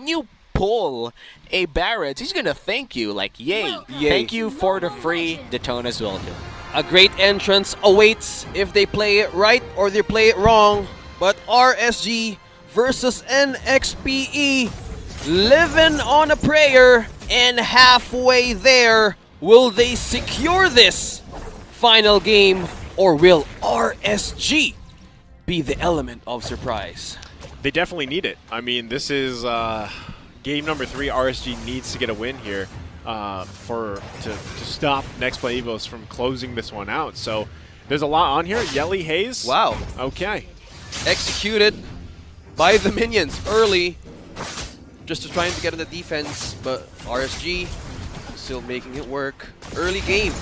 you pull a Barrett, he's gonna thank you. Like, yay. Thank you for the free Daytona's welcome. A great entrance awaits if they play it right or they play it wrong. But RSG versus Nxpe, living on a prayer, and halfway there. Will they secure this final game, or will RSG be the element of surprise? They definitely need it. I mean, this is game number 3. RSG needs to get a win here to stop Nxpe Evos from closing this one out. So there's a lot on here. Yelly Hayes. Wow. Okay. Executed by the minions early, just to trying to get in the defense, but RSG still making it work. Early game.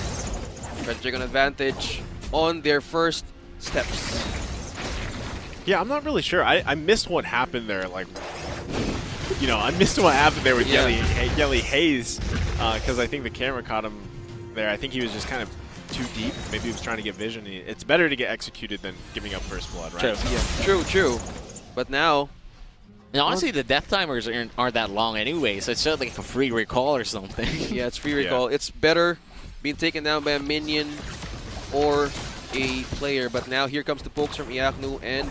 Trying to take an advantage on their first steps. Yeah, I'm not really sure. I missed what happened there. Like, you know, I missed what happened there with Yelly Hayes because I think the camera caught him there. I think he was just kind of too deep. Maybe he was trying to get vision. It's better to get executed than giving up first blood, right? True. True. But now, And honestly, the death timers aren't that long anyway, so it's just like a free recall or something. yeah, it's free recall. It's better being taken down by a minion or a player. But now here comes the pokes from Iaknu, and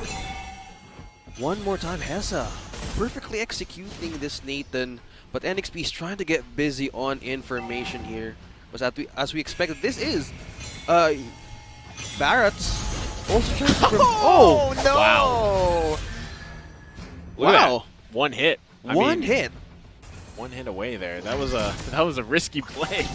one more time Hessa perfectly executing this Nathan. But Nxpe is trying to get busy on information here. But as we expected, this is Barrett's also trying to Oh no! Wow. Wow. One hit. One hit. One hit away there. That was a risky play.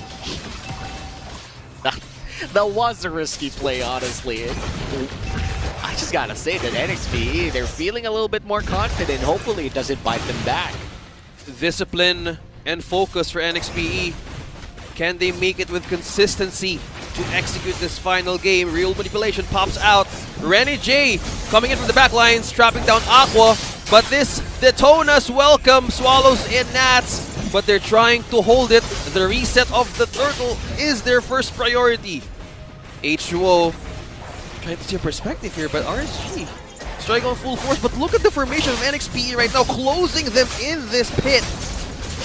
That was a risky play, honestly. I just gotta say that NXP, they're feeling a little bit more confident. Hopefully it doesn't bite them back. Discipline and focus for NXPE. Can they make it with consistency to execute this final game? Real manipulation pops out. Renny J coming in from the back lines, trapping down Aqua. But this Daytona's welcome swallows in Nats. But they're trying to hold it. The reset of the turtle is their first priority. H2O trying to see a perspective here, but RSG striking on full force. But look at the formation of NXPE right now, closing them in this pit.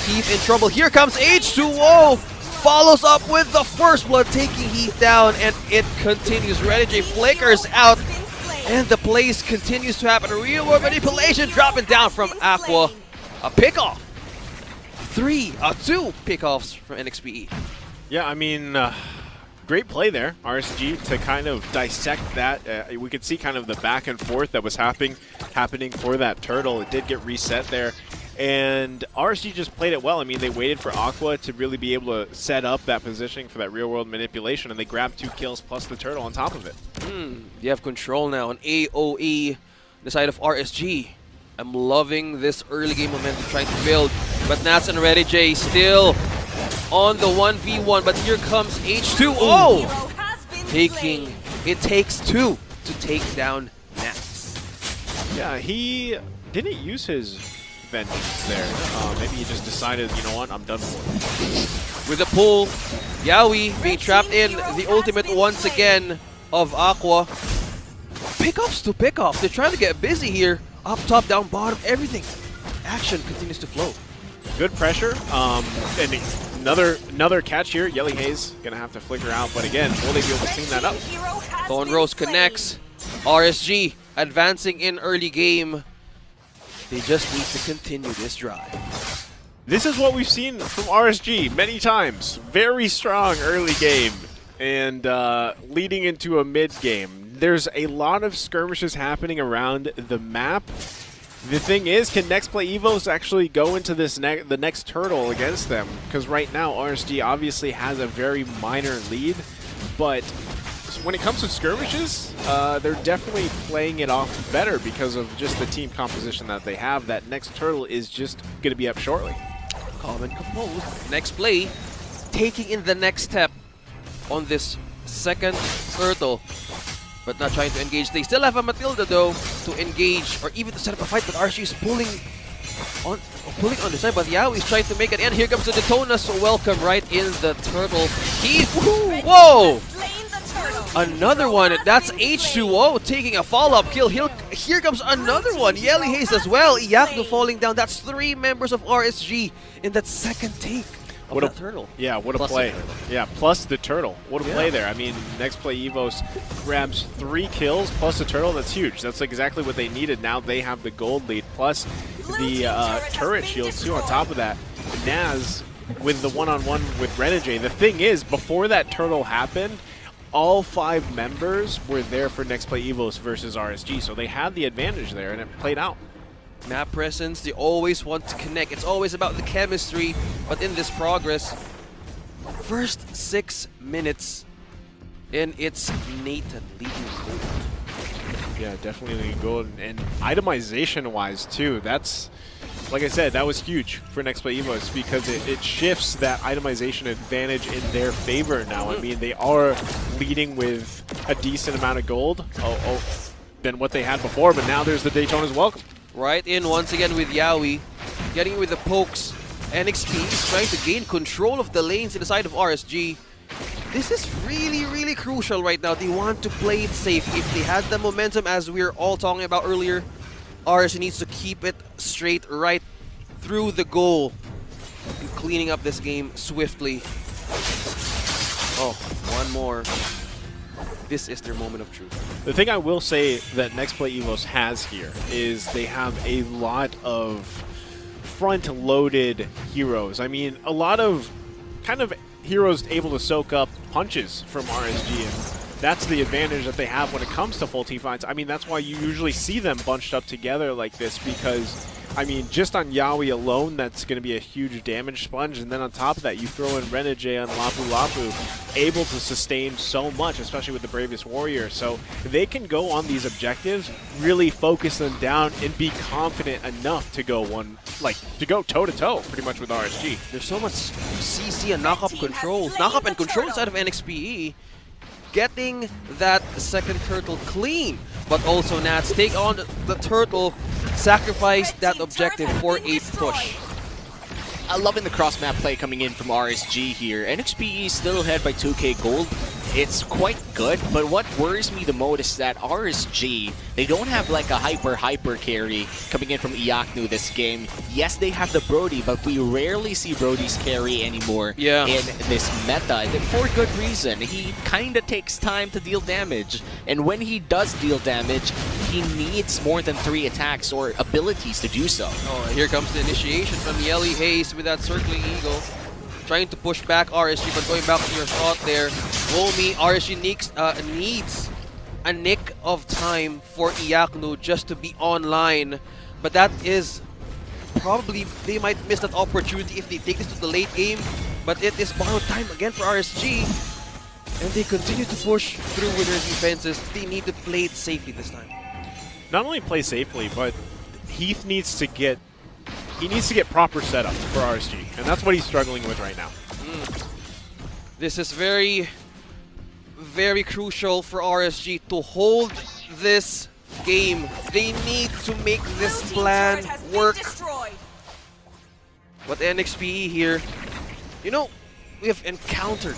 Heath in trouble. Here comes H2O. Follows up with the first blood, taking Heath down, and it continues. Renegade flickers out, and the plays continues to happen. Real world manipulation dropping down from Aqua. A pickoff. Two pickoffs from NXPE. Yeah, I mean, great play there, RSG, to kind of dissect that. We could see kind of the back and forth that was happening for that turtle. It did get reset there. And RSG just played it well. I mean, they waited for Aqua to really be able to set up that positioning for that real-world manipulation, and they grabbed 2 kills plus the turtle on top of it. You have control now on AOE, the side of RSG. I'm loving this early game momentum trying to build, but Nats and Ready J still on the 1v1, but here comes H2O taking, it takes 2 to take down Nats. Yeah, he didn't use his vengeance there. Maybe he just decided, you know what, I'm done for it. With a pull, Yaoi being trapped in the ultimate once again of Aqua. Pickoffs to pickoff. They're trying to get busy here. Up, top, down, bottom, everything. Action continues to flow. Good pressure. And another catch here. Yelly Hayes gonna have to flicker out, but again, will they be able to clean that up? Thorn Rose connects. RSG advancing in early game. They just need to continue this drive. This is what we've seen from RSG many times. Very strong early game and leading into a mid game. There's a lot of skirmishes happening around the map. The thing is, can Nxpe Evos actually go into this the next turtle against them? Because right now, RSG obviously has a very minor lead, but when it comes to skirmishes, they're definitely playing it off better because of just the team composition that they have. That next turtle is just going to be up shortly. Calm and composed. Next play, taking in the next step on this second turtle, but not trying to engage. They still have a Matilda though to engage or even to set up a fight, but RSG is pulling on the side, but Yao is trying to make it, and here comes the Daytona, so welcome right in the turtle. Heath, whoa! Another one. That's H2O taking a follow-up kill. Here comes another one. Yelly Haze as well. Iyakno falling down. That's 3 members of RSG in that second take of What that a turtle. Yeah, what a Plus play. the turtle. Yeah, plus the turtle. What a Yeah. play there. I mean, Nxpe Evos grabs 3 kills plus the turtle. That's huge. That's exactly what they needed. Now they have the gold lead plus the turret shields too on top of that. Naz with the one-on-one with Renegade. The thing is, before that turtle happened, all 5 members were there for Nxpe Evos versus RSG, so they had the advantage there, and it played out. Map presence, they always want to connect. It's always about the chemistry, but in this progress, first 6 minutes, and it's Nathan leading gold. Yeah, definitely leading gold, and itemization-wise too, that's, like I said, that was huge for Nxpe Evos because it shifts that itemization advantage in their favor now. I mean, they are leading with a decent amount of gold than what they had before, but now there's the Daytona's welcome. Right in once again with Yawi, getting with the pokes. Nxpe is trying to gain control of the lanes in the side of RSG. This is really, really crucial right now. They want to play it safe. If they had the momentum, as we were all talking about earlier, RSG needs to keep it straight right through the goal and cleaning up this game swiftly. Oh, one more. This is their moment of truth. The thing I will say that Nxpe Evos has here is they have a lot of front-loaded heroes. I mean, a lot of kind of heroes able to soak up punches from RSG, and that's the advantage that they have when it comes to full team fights. I mean, that's why you usually see them bunched up together like this because, I mean, just on Yawi alone, that's going to be a huge damage sponge, and then on top of that, you throw in Renegade and Lapu Lapu, able to sustain so much, especially with the Bravest Warrior. So they can go on these objectives, really focus them down, and be confident enough to go toe-to-toe pretty much with RSG. There's so much CC and knock-up controls. Knock-up and control inside of Nxpe. Getting that second turtle clean, but also Nats take on the turtle, sacrifice that objective for a push. I'm loving the cross-map play coming in from RSG here. Nxpe still ahead by 2k gold. It's quite good, but what worries me the most is that RSG, they don't have like a hyper carry coming in from Iyakno this game. Yes, they have the Brody, but we rarely see Brody's carry anymore in this meta, and for good reason. He kind of takes time to deal damage, and when he does deal damage, he needs more than 3 attacks or abilities to do so. Oh, and here comes the initiation from Yelly Haze with that circling eagle. Trying to push back RSG, but going back to your thought there, Romy, RSG needs a nick of time for Iyakno just to be online. But that is probably, they might miss that opportunity if they take this to the late game. But it is borrowed time again for RSG. And they continue to push through with their defenses. They need to play it safely this time. Not only play safely, but Heath needs to get proper setup for RSG, and that's what he's struggling with right now. This is very, very crucial for RSG to hold this game. They need to make this plan work. But Nxpe here, you know, we have encountered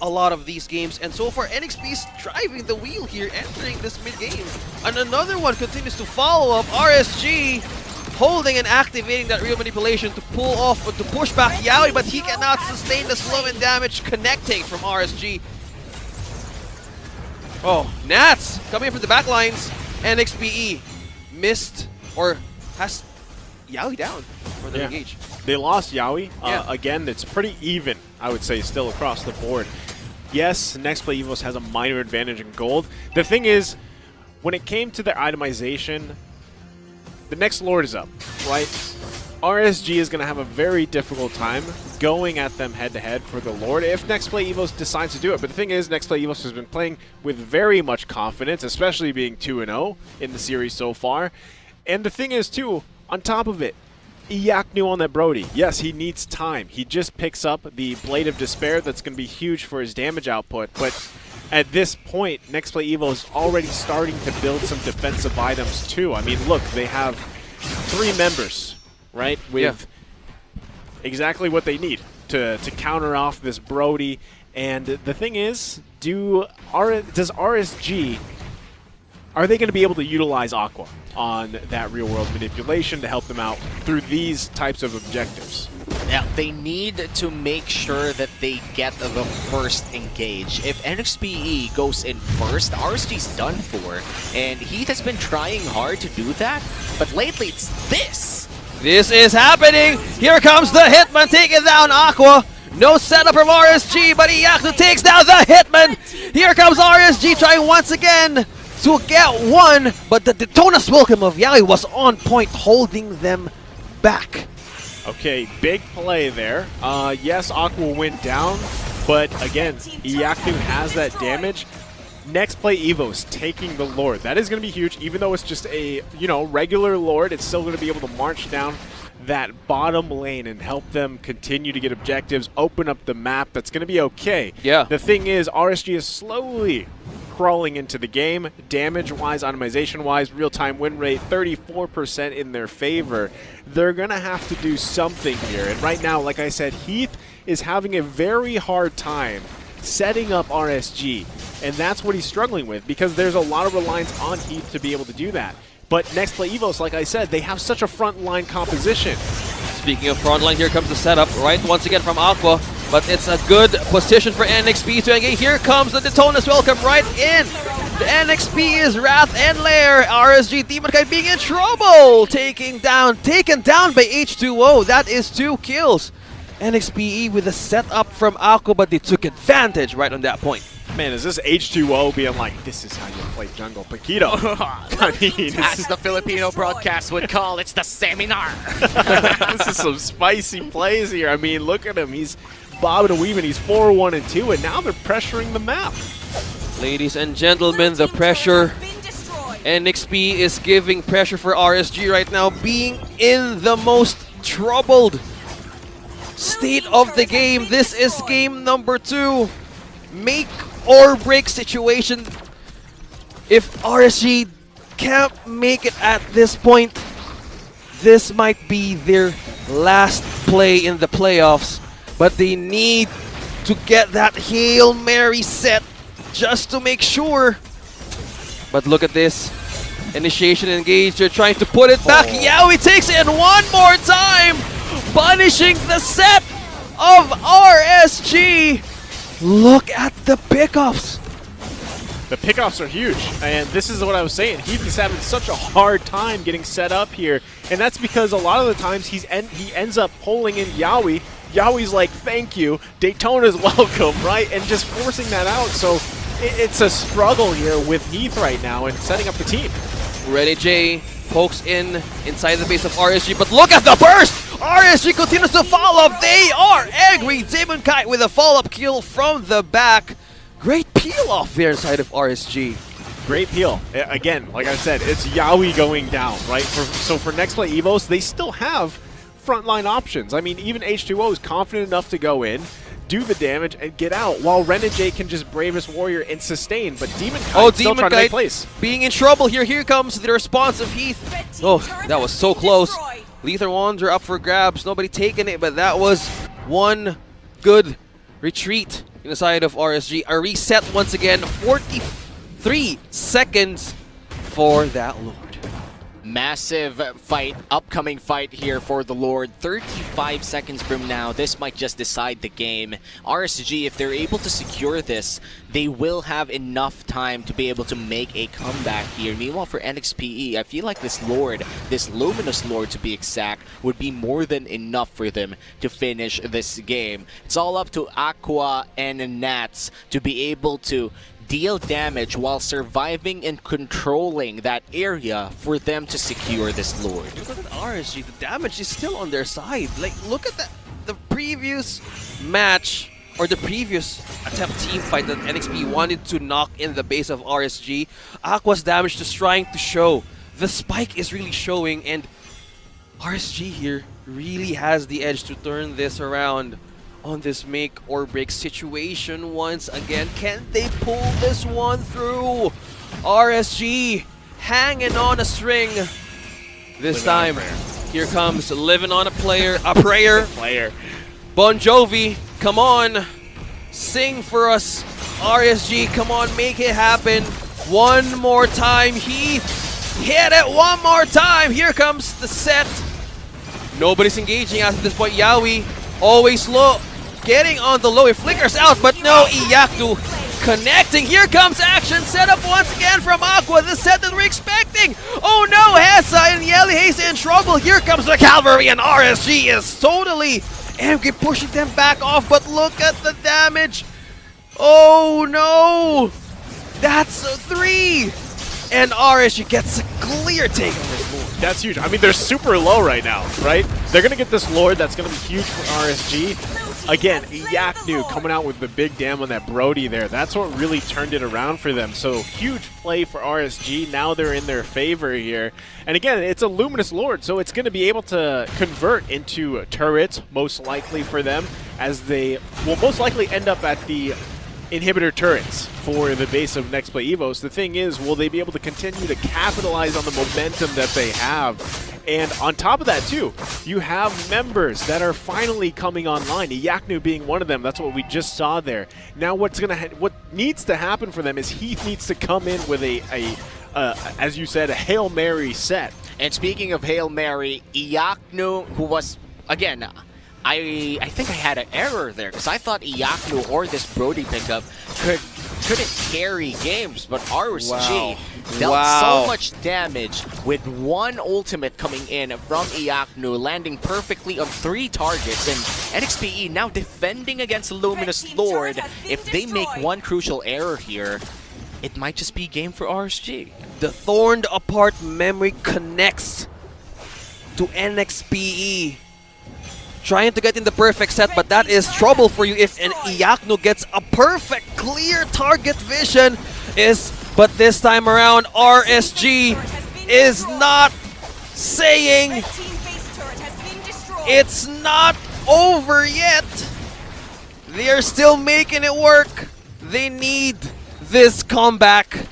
a lot of these games, and so far NXP is driving the wheel here, entering this mid-game. And another one continues to follow up. RSG holding and activating that real manipulation to pull off or to push back Yawi, but he cannot sustain the slow and damage connecting from RSG. Oh, Nats coming in from the back lines. NXPE missed or has Yawi down for the engage. They lost Yawi. Again, it's pretty even, I would say, still across the board. Yes, Nxpe Evos has a minor advantage in gold. The thing is, when it came to their itemization, the next Lord is up, right? RSG is going to have a very difficult time going at them head-to-head for the Lord if Nxpe Evos decides to do it. But the thing is, Nxpe Evos has been playing with very much confidence, especially being 2-0 in the series so far. And the thing is, too, on top of it, Iyakno on that Brody. Yes, he needs time. He just picks up the Blade of Despair that's going to be huge for his damage output. But at this point, Nxpe Evos is already starting to build some defensive items too. I mean, look, they have 3 members, right, with exactly what they need to counter off this Brody And the thing is, does RSG, are they going to be able to utilize Aqua on that real-world manipulation to help them out through these types of objectives? Yeah, they need to make sure that they get the first engage. If Nxpe goes in first, RSG's done for. And Heath has been trying hard to do that, but lately it's this. This is happening. Here comes the Hitman taking down Aqua. No setup from RSG, but Iyaku takes down the Hitman. Here comes RSG trying once again to get one, but the Detona's welcome of Yaoi was on point, holding them back. Okay, big play there. Yes, Aqua went down, but again, Iyaku has that damage. Next play, Evo's taking the Lord. That is going to be huge, even though it's just a, regular Lord. It's still going to be able to march down that bottom lane and help them continue to get objectives, open up the map. That's going to be okay. Yeah. The thing is, RSG is slowly crawling into the game, damage-wise, itemization-wise, real-time win rate, 34% in their favor. They're going to have to do something here. And right now, like I said, Heath is having a very hard time setting up RSG. And that's what he's struggling with, because there's a lot of reliance on Heath to be able to do that. But next play Evos, like I said, they have such a front-line composition. Speaking of frontline, here comes the setup, right? Once again from Aqua, but it's a good position for Nxpe to engage. Here comes the Detona's welcome right in. The Nxpe is Wrath and Lair. RSG Demon Kite being in trouble. Taken down by H2O. That is 2 kills. Nxpe with a setup from Aqua, but they took advantage right on that point. Man, is this H2O being like, this is how you play jungle Paquito? I mean, As the Filipino broadcast would call, it's the seminar. this is some spicy plays here. I mean, look at him. He's bobbing and weaving. He's 4-1-2, and now they're pressuring the map. Ladies and gentlemen, the pressure. Nxpe is giving pressure for RSG right now, being in the most troubled state of the game. This is game number 2. Make or break situation. If RSG can't make it at this point, this might be their last play in the playoffs. But they need to get that Hail Mary set just to make sure. But look at this. Initiation engaged. They're trying to put it back. Yaoi takes it one more time, punishing the set of RSG. Look at the pickoffs. The pickoffs are huge, and this is what I was saying. Heath is having such a hard time getting set up here, and that's because a lot of the times he ends up pulling in Yaoi. Yaoi's like, thank you, Daytona's welcome, right? And just forcing that out. So it's a struggle here with Heath right now and setting up the team. Renny J pokes inside the base of RSG, but look at the burst! RSG continues to follow up. They are angry. Demon Kite with a follow-up kill from the back. Great peel off there inside of RSG. Great peel. Again, like I said, it's Yaoi going down, right? So for next play Evos, they still have frontline options. I mean, even H2O is confident enough to go in, do the damage, and get out, while Ren and Jay can just Bravest Warrior and sustain, but Demon Kite still trying to make plays. Being in trouble here. Here comes the response of Heath. Oh, that was so close. Lethal Wands are up for grabs. Nobody taking it, but that was one good retreat in the side of RSG. A reset once again. 43 seconds for that Lord. Massive fight, upcoming fight here for the Lord. 35 seconds from now, this might just decide the game. RSG, if they're able to secure this, they will have enough time to be able to make a comeback here. Meanwhile, for Nxpe, I feel like this Lord, this Luminous Lord to be exact, would be more than enough for them to finish this game. It's all up to Aqua and Nats to be able to deal damage while surviving and controlling that area for them to secure this Lord. Look at RSG, the damage is still on their side. Like, look at that. The previous match, or the previous attempt team fight that Nxpe wanted to knock in the base of RSG, Aqua's damage is trying to show. The spike is really showing, and RSG here really has the edge to turn this around on this make or break situation once again. Can they pull this one through? RSG hanging on a string this time. Here comes living on a prayer. Player. Bon Jovi, come on. Sing for us, RSG. Come on, make it happen. One more time, Heath. Hit it one more time. Here comes the set. Nobody's engaging at this point. Yawi always low. Getting on the low. It flickers out, but no, Iyaknu connecting. Here comes action. Set up once again from Aqua. The set that we're expecting. Oh no, Hessa and Yelly Hayes in trouble. Here comes the Cavalry, and RSG is totally Nxpe pushing them back off, but look at the damage. Oh no. That's a 3. And RSG gets a clear take on this board. That's huge. I mean, they're super low right now, right? They're going to get this Lord that's going to be huge for RSG. Again, Iyaknu coming out with the big dam on that Brody there. That's what really turned it around for them. So, huge play for RSG. Now they're in their favor here. And again, it's a Luminous Lord, so it's going to be able to convert into turrets, most likely for them, as they will most likely end up at the inhibitor turrets for the base of Nxpe Evos. The thing is, will they be able to continue to capitalize on the momentum that they have? And on top of that too, you have members that are finally coming online, Iyaknu being one of them. That's what we just saw there. Now what needs to happen for them is Heath needs to come in with as you said, a Hail Mary set. And speaking of Hail Mary, Iyaknu, who was, again, I think I had an error there because I thought Iyaknu or this Brody pickup couldn't carry games, but RSG dealt so much damage with one ultimate coming in from Iyaknu, landing perfectly on 3 targets, and Nxpe now defending against Luminous Lord. If they make one crucial error here, it might just be game for RSG. The Thorned Apart memory connects to Nxpe. Trying to get in the perfect set, but that is trouble for you if an Iyaknu gets a perfect clear target vision. But this time around, RSG is not saying it's not over yet. They are still making it work. They need this comeback,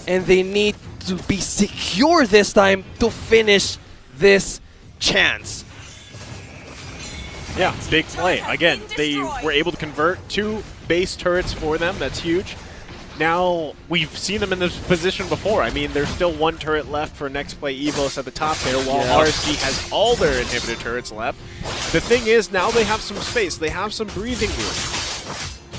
and they need to be secure this time to finish this chance. Yeah, big play. Again, they were able to convert 2 base turrets for them. That's huge. Now, we've seen them in this position before. I mean, there's still 1 turret left for Nxpe Evos at the top there, while RSG has all their inhibitor turrets left. The thing is, now they have some space. They have some breathing room.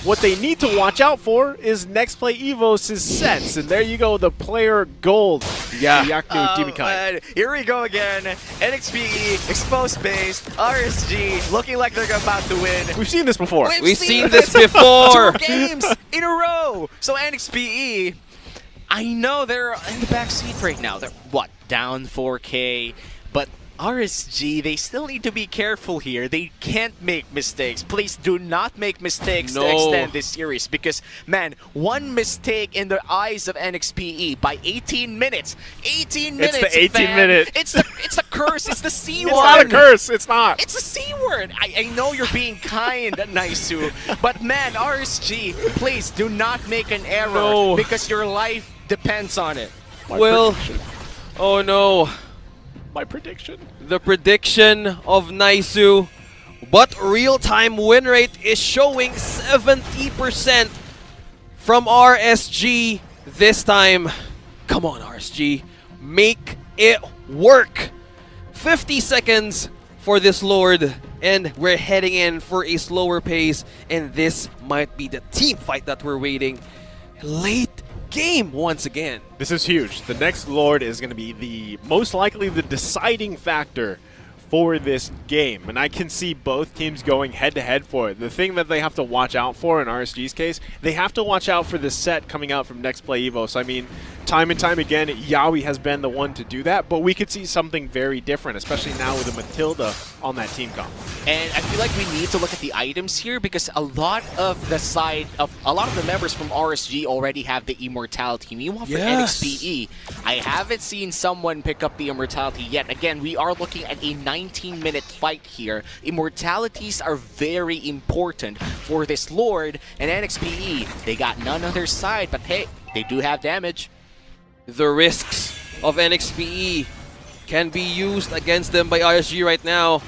What they need to watch out for is Nxpe Evos' sets. And there you go, the player gold. Yeah. Here we go again. Nxpe, exposed base, RSG, looking like they're about to win. We've seen this before. We've seen this before. 2 games in a row. So Nxpe, I know they're in the back seat right now. They're, what, down 4K? But RSG, they still need to be careful here. They can't make mistakes. Please do not make mistakes to extend this series because, man, one mistake in the eyes of Nxpe by 18 minutes. 18 minutes, It's the 18 minute. It's the curse. It's the C word. It's not a curse. It's not. It's a C word. I know you're being kind, Naisu, but man, RSG, please do not make an error because your life depends on it. Oh no. My prediction. The prediction of Naisu, but real-time win rate is showing 70% from RSG this time. Come on, RSG, make it work. 50 seconds for this Lord, and we're heading in for a slower pace, and this might be the team fight that we're waiting. Late game once again. This is huge. The next Lord is going to be the most likely the deciding factor for this game, and I can see both teams going head-to-head for it. The thing that they have to watch out for in RSG's case, they have to watch out for the set coming out from Nxpe Evos. I mean, time and time again, Yawi has been the one to do that, but we could see something very different, especially now with a Matilda on that team comp. And I feel like we need to look at the items here because a lot of the members from RSG already have the immortality. Meanwhile, for Nxpe, I haven't seen someone pick up the immortality yet. Again, we are looking at a 19-minute fight here. Immortalities are very important for this Lord, and Nxpe, they got none on their side, but hey, they do have damage. The risks of Nxpe can be used against them by RSG right now.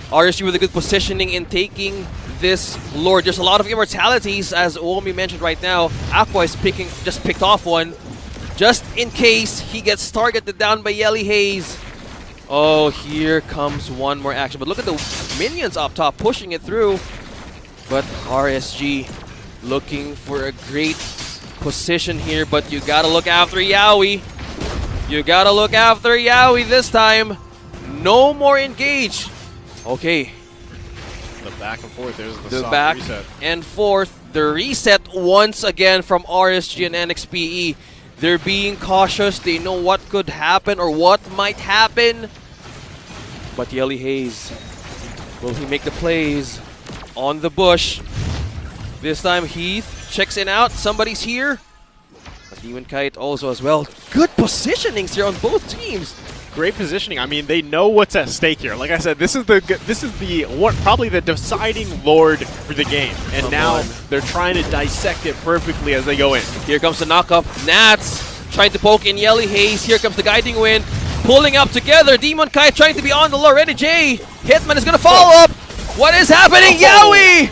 RSG with a good positioning in taking this Lord. There's a lot of immortalities, as Uomi mentioned right now. Aqua is just picked off one, just in case he gets targeted down by Yelly Haze. Oh, here comes one more action. But look at the minions up top pushing it through. But RSG looking for a great position here, but you gotta look after Yaoi. You gotta look after Yaoi this time. No more engage. Okay. The back and forth, there's the soft back reset. and forth. The reset once again from RSG and Nxpe. They're being cautious. They know what could happen or what might happen. But Yelly Haze, will he make the plays on the bush? This time Heath checks in out. Somebody's here. But Demon Kite also as well. Good positionings here on both teams. Great positioning. I mean, they know what's at stake here. Like I said, this is the one, probably the deciding Lord for the game, and now they're trying to dissect it perfectly as they go in. Here comes the knockup. Nats trying to poke in Yelly Haze. Here comes the guiding wind, pulling up together. Demon Kite trying to be on the low. Ready J. Hitman is gonna follow up. What is happening? Yaoi!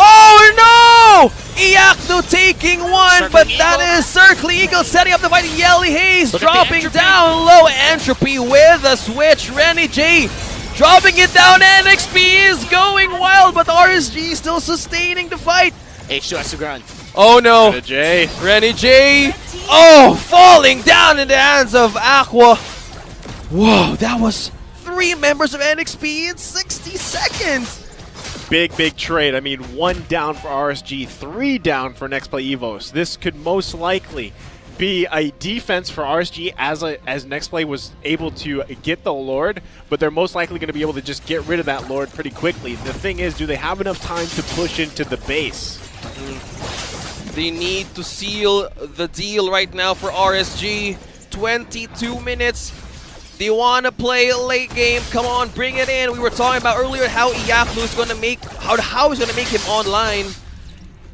Oh no! Iakno taking one, Circling but Eagle. that is Circle Eagle setting up the fight. Yelly Haze Look at the dropping entropy. down low. Entropy with a switch. Renny J dropping it down. Nxpe is going wild, but RSG still sustaining the fight. H2 has to ground. Oh no. The J. Renny J. Oh, falling down in the hands of Aqua. Whoa, that was 3 members of Nxpe in 60 seconds. Big trade. I mean, 1 down for RSG, 3 down for Nxpe Evos. This could most likely be a defense for RSG as Nxpe was able to get the Lord, but they're most likely going to be able to just get rid of that Lord pretty quickly. The thing is, do they have enough time to push into the base? They need to seal the deal right now for RSG. 22 minutes. They want to play late game. Come on, bring it in. We were talking about earlier how Iakno is going to make, how he's going to make him online.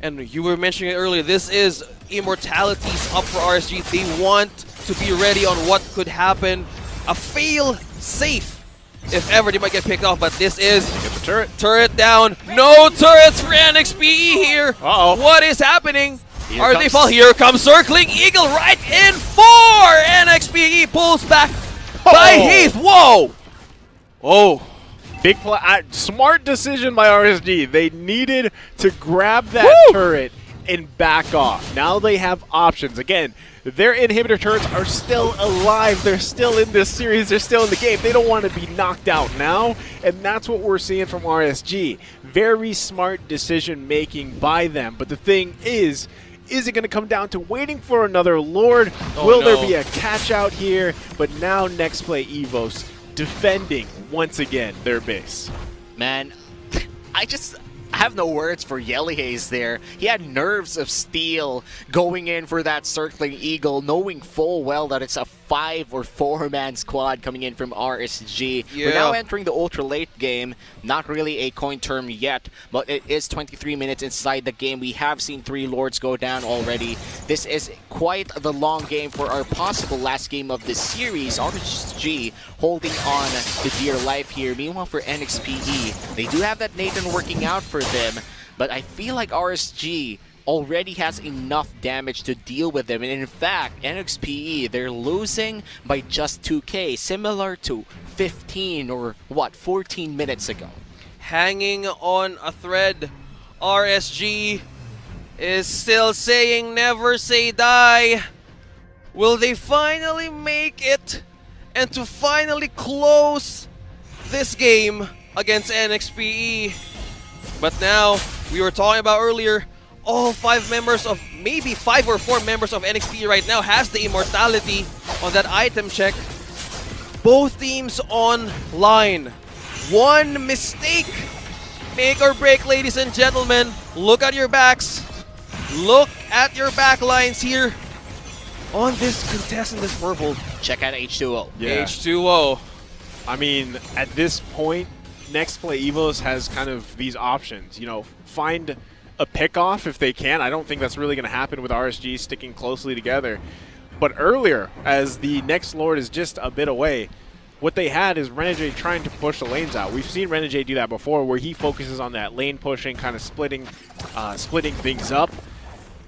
And you were mentioning it earlier, this is immortalities up for RSG. They want to be ready on what could happen. A fail safe if ever they might get picked off, but this is Get the turret. turret down. No turrets for Nxpe here. Uh-oh. What is happening? Here Are they comes- fall? Here comes Circling Eagle right in for Nxpe pulls back by Oh. Heath. Whoa. Oh. Big smart decision by RSG. They needed to grab that Woo! turret and back off. Now they have options. Again, their inhibitor turrets are still alive. They're still in this series. They're still in the game. They don't want to be knocked out now, and that's what we're seeing from RSG. Very smart decision making by them. But the thing is it going to come down to waiting for another Lord? Oh, Will there no. be a catch out here? But now Nxpe Evos defending once again their base. Man, I have no words for Yelly Haze there. He had nerves of steel going in for that Circling Eagle, knowing full well that it's a 5 or 4-man squad coming in from RSG. Yeah. We're now entering the ultra late game. Not really a coin term yet, but it is 23 minutes inside the game. We have seen 3 Lords go down already. This is quite the long game for our possible last game of this series. RSG holding on to dear life here. Meanwhile, for Nxpe, they do have that Nathan working out for them, but I feel like RSG already has enough damage to deal with them. And in fact, Nxpe, they're losing by just 2k, similar to 15 or what, 14 minutes ago. Hanging on a thread. RSG is still saying never say die. Will they finally make it and to finally close this game against Nxpe? But now, we were talking about earlier, all 5 members of, maybe 5 or 4 members of Nxpe right now has the immortality on that item check. Both teams online. One mistake, make or break, ladies and gentlemen. Look at your backs. Look at your back lines here on this contest in this purple. Check out H2O. Yeah. H2O. I mean, at this point, Nxpe Evos has kind of these options. You know, find a pick-off if they can. I don't think that's really going to happen with RSG sticking closely together. But earlier, as the next Lord is just a bit away, what they had is Renegade trying to push the lanes out. We've seen Renegade do that before, where he focuses on that lane pushing, kind of splitting things up,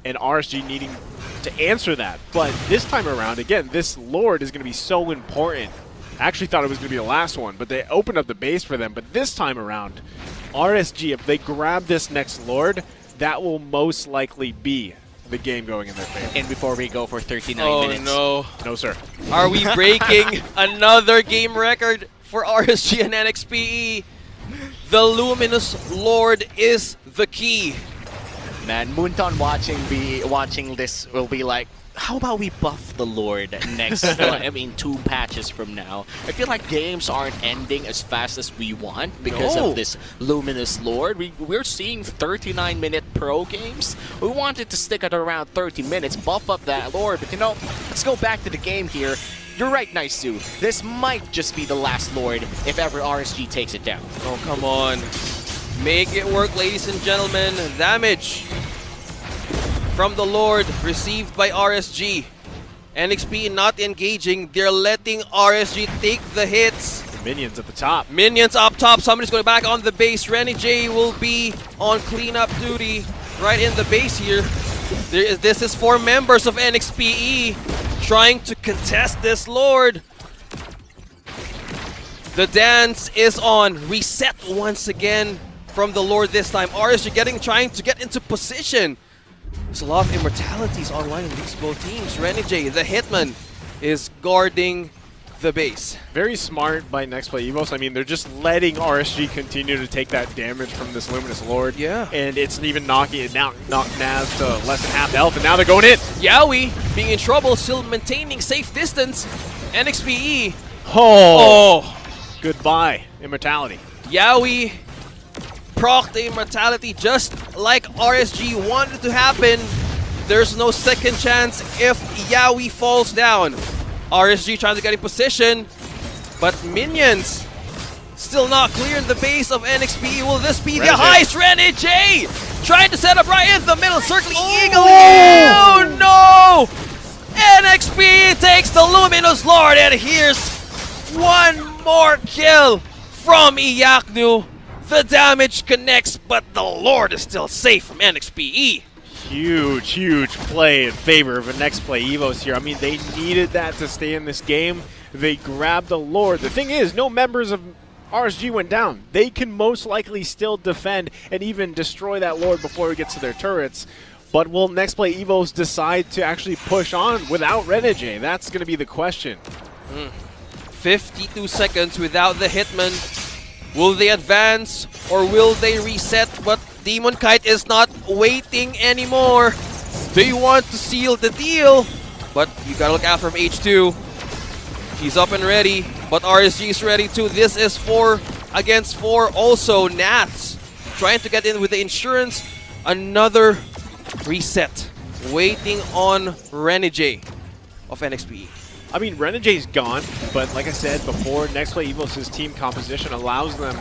and RSG needing to answer that. But this time around, again, this Lord is going to be so important. I actually thought it was going to be the last one, but they opened up the base for them. But this time around, RSG, if they grab this next Lord, that will most likely be the game going in their favor. And before we go for 39 minutes. Oh No, sir. no. Are we breaking another game record for RSG and Nxpe? The Luminous Lord is the key. Man, Moonton watching this will be like, how about we buff the Lord next, 2 patches from now? I feel like games aren't ending as fast as we want because of this Luminous Lord. We're seeing 39-minute pro games. We wanted to stick at around 30 minutes, buff up that Lord, but let's go back to the game here. You're right, Nxpe. This might just be the last Lord if ever RSG takes it down. Oh, come on. Make it work, ladies and gentlemen. Damage from the Lord received by RSG. Nxpe not engaging. They're letting RSG take the hits. The minions at the top. Minions up top. Somebody's going back on the base. Renegade will be on cleanup duty right in the base here. This is 4 members of Nxpe trying to contest this Lord. The dance is on. Reset once again from the Lord this time. RSG trying to get into position. There's a lot of immortalities online in these both teams. Renegade, the Hitman, is guarding the base. Very smart by Nxpe Evos. I mean, they're just letting RSG continue to take that damage from this Luminous Lord. Yeah. And it's even knocking it now, knocked Naz to less than half health, and now they're going in. Yowie being in trouble, still maintaining safe distance. Nxpe. Oh. Goodbye, immortality. Yowie proc the immortality just like RSG wanted to happen. There's no second chance if Yowie falls down. RSG trying to get in position, but minions still not clearing the base of Nxpe. Will this be the heist? Renegade trying to set up right in the middle, circling eagerly. Oh no! Nxpe takes the Luminous Lord, and here's one more kill from Iyaknu. The damage connects, but the Lord is still safe from Nxpe. Huge play in favor of a Nxpe Evos here. I mean, they needed that to stay in this game. They grabbed the Lord. The thing is, no members of RSG went down. They can most likely still defend and even destroy that Lord before it gets to their turrets. But will Nxpe Evos decide to actually push on without Renegade? That's going to be the question. 52 seconds without the Hitman. Will they advance or will they reset? But Demon Kite is not waiting anymore. They want to seal the deal, but you gotta look out from H2. He's up and ready, but RSG is ready too. This is 4 against 4. Also, Nats trying to get in with the insurance. Another reset. Waiting on Renegade of Nxpe. I mean, Renegade's gone, but like I said before, Nxpe Evos' team composition allows them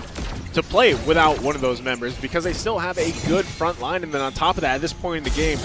to play without one of those members because they still have a good front line. And then on top of that, at this point in the game,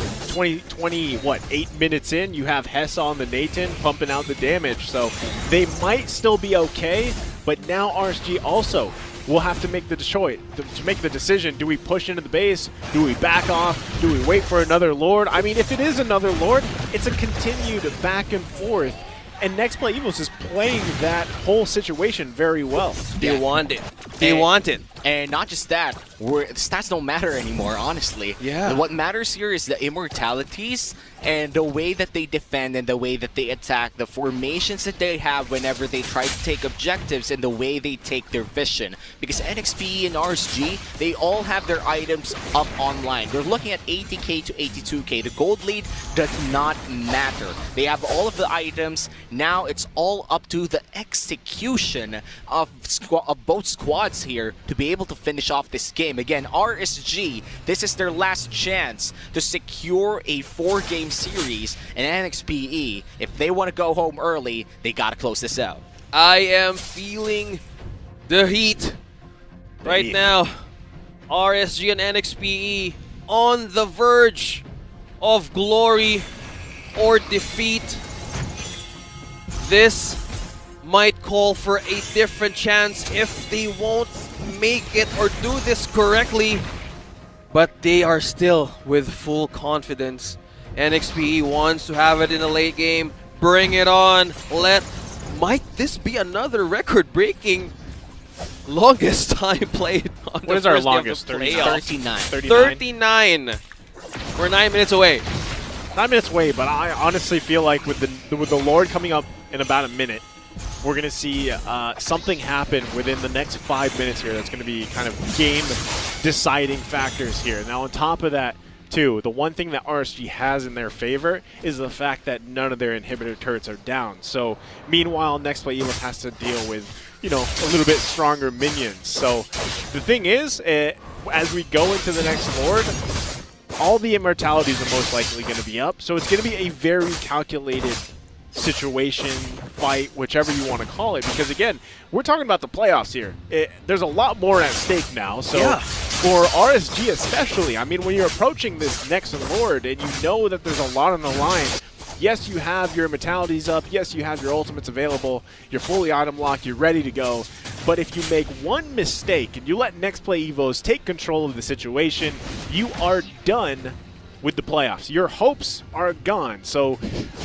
8 minutes in, you have Hessa on the Nathan pumping out the damage. So they might still be okay, but now RSG also will have to make the choice, to make the decision. Do we push into the base? Do we back off? Do we wait for another Lord? I mean, if it is another Lord, it's a continued back and forth. And Nxpe Evos is playing that whole situation very well. They want it. They want it. And not just that, the stats don't matter anymore, honestly. Yeah. What matters here is the immortalities and the way that they defend and the way that they attack, the formations that they have whenever they try to take objectives, and the way they take their vision. Because Nxpe and RSG, they all have their items up online. They're looking at 80k to 82k. The gold lead does not matter. They have all of the items. Now it's all up to the execution of both squads here to be able to finish off this game. Again, RSG, this is their last chance to secure a 4-game series, and Nxpe, if they want to go home early, they gotta close this out. I am feeling the heat right now. RSG and Nxpe on the verge of glory or defeat. This might call for a different chance if they won't make it or do this correctly. But they are still with full confidence. Nxpe wants to have it in the late game. Bring it on. Might this be another record-breaking longest time played on What is our longest? 39. 39. We're 9 minutes away. 9 minutes away, but I honestly feel like with the Lord coming up in about a minute, we're going to see something happen within the next 5 minutes here that's going to be kind of game-deciding factors here. Now, on top of that, too, the one thing that RSG has in their favor is the fact that none of their inhibitor turrets are down. So, meanwhile, Nxpe Evil has to deal with, you know, a little bit stronger minions. So, the thing is, as we go into the next Lord, all the immortalities are most likely going to be up. So, it's going to be a very calculated situation, fight, whichever you want to call it, because again, we're talking about the playoffs here. There's a lot more at stake now, so for RSG especially, I mean, when you're approaching this next Lord and you know that there's a lot on the line, yes, you have your immortalities up, yes, you have your ultimates available, you're fully item locked, you're ready to go, but if you make one mistake and you let Nxpe Evos take control of the situation, you are done with the playoffs. Your hopes are gone. So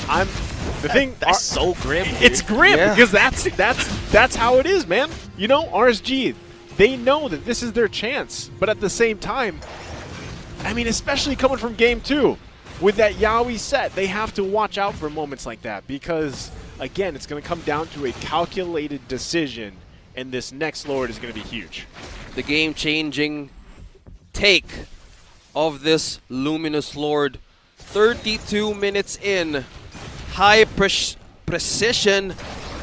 that's so grim. Dude. It's grim because that's how it is, man. You know, RSG, they know that this is their chance, but at the same time, I mean, especially coming from game 2 with that Yaoi set, they have to watch out for moments like that because again, it's going to come down to a calculated decision, and this next Lord is going to be huge. The game-changing take of this Luminous Lord. 32 minutes in. High precision,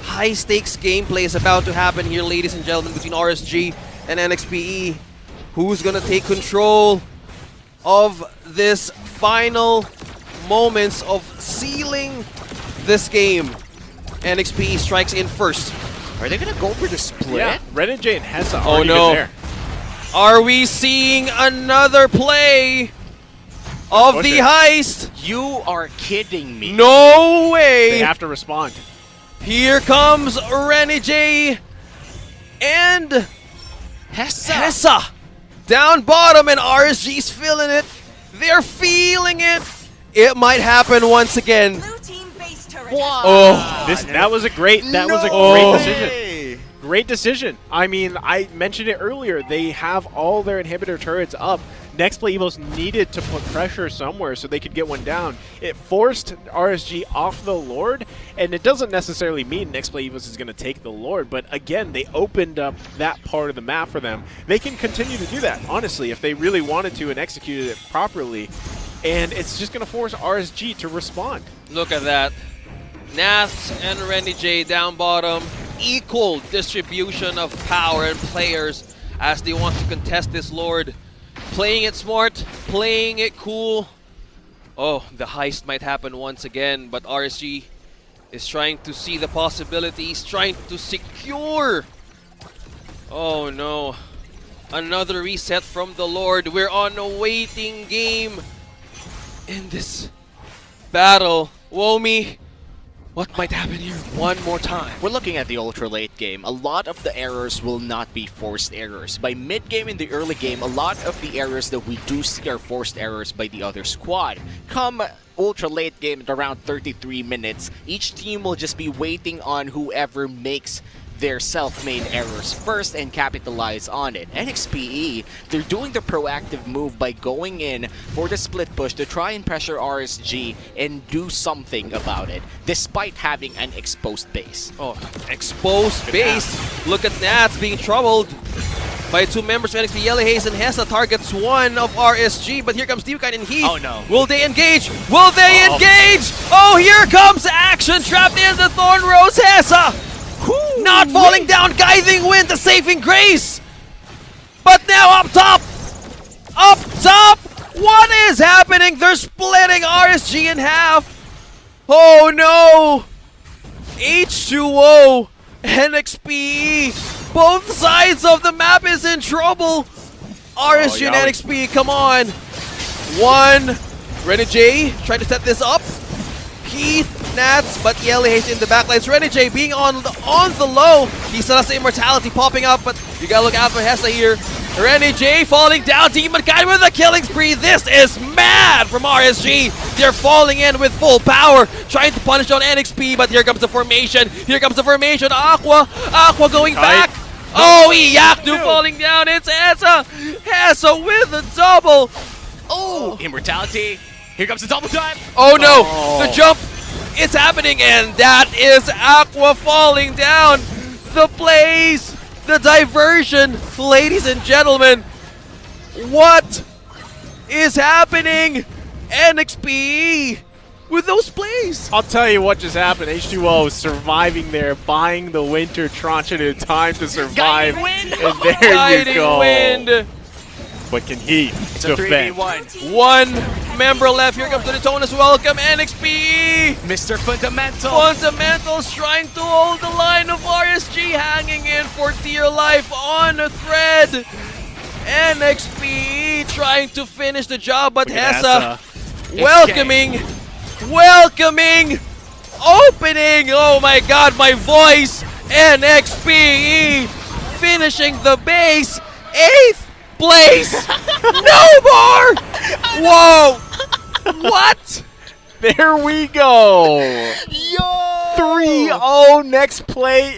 high-stakes gameplay is about to happen here, ladies and gentlemen, between RSG and Nxpe. Who's going to take control of this final moments of sealing this game? Nxpe strikes in first. Are they going to go for the split? Yeah, Renegade and Hessa oh no. there. Are we seeing another play of the heist? You are kidding me. No way! They have to respond. Here comes Renegade and Hessa. Down bottom, and RSG's feeling it. They're feeling it. It might happen once again. Blue team base turret. Oh, That was a great decision. Great decision. I mean, I mentioned it earlier. They have all their inhibitor turrets up. Nxpe Evos needed to put pressure somewhere so they could get one down. It forced RSG off the Lord, and it doesn't necessarily mean Nxpe Evos is going to take the Lord, but again, they opened up that part of the map for them. They can continue to do that, honestly, if they really wanted to and executed it properly, and it's just going to force RSG to respond. look at that. Nath and Renegade down bottom. Equal distribution of power and players as they want to contest this Lord. Playing it smart, playing it cool. Oh, the heist might happen once again, but RSG is trying to see the possibilities, trying to secure. Oh no. Another reset from the Lord. We're on a waiting game in this battle. Womi, what might happen here one more time? We're looking at the ultra late game. A lot of the errors will not be forced errors. By mid game in the early game, a lot of the errors that we do see are forced errors by the other squad. Come ultra late game at around 33 minutes, each team will just be waiting on whoever makes their self-made errors first and capitalize on it. Nxpe, they're doing the proactive move by going in for the split push to try and pressure RSG and do something about it, despite having an exposed base. Oh, exposed base. Look at Nats being troubled by two members of NXP. Yellow Haze and Hessa targets one of RSG, but here comes Deepkine and Heath. Oh no. Will they engage? Will they engage? Oh, here comes action trapped in the Thorn Rose. Hessa not falling down, Guiding Wind, the saving grace. But now up top, what is happening? They're splitting RSG in half. Oh no, H2O, NXPE, both sides of the map is in trouble. RSG and NXPE, come on. One, Renegade trying to set this up. Keith, Nats, but Yelly Haze in the backline. It's Renny J being on the low. He still has the immortality popping up, but you gotta look out for Hessa here. Renny J falling down. Demon Guy with a killing spree. This is mad from RSG. They're falling in with full power, trying to punish on Nxpe, but here comes the formation. Here comes the formation. Aqua going back. Oh, Yaknu falling down. It's Hessa. Hessa with a double. Oh, immortality. Here comes the double time. Oh no, the jump, it's happening, and that is Aqua falling down. The plays, the diversion, ladies and gentlemen. What is happening? Nxpe with those plays. I'll tell you what just happened. H2O surviving there, buying the winter tranche at a time to survive. Guiding wind. And there Guiding you go. wind. But can he It's a defend? 3v1. One member left. Here comes the Daytona's welcome. Nxpe. Mr. Fundamental. Fundamentals trying to hold the line of RSG, hanging in for dear life on a thread. Nxpe trying to finish the job, but Look at Hessa Hessa. welcoming, opening. Oh my god, my voice. Nxpe finishing the base. 8th place. No more. Whoa. What? There we go. Yo! 3-0 next play.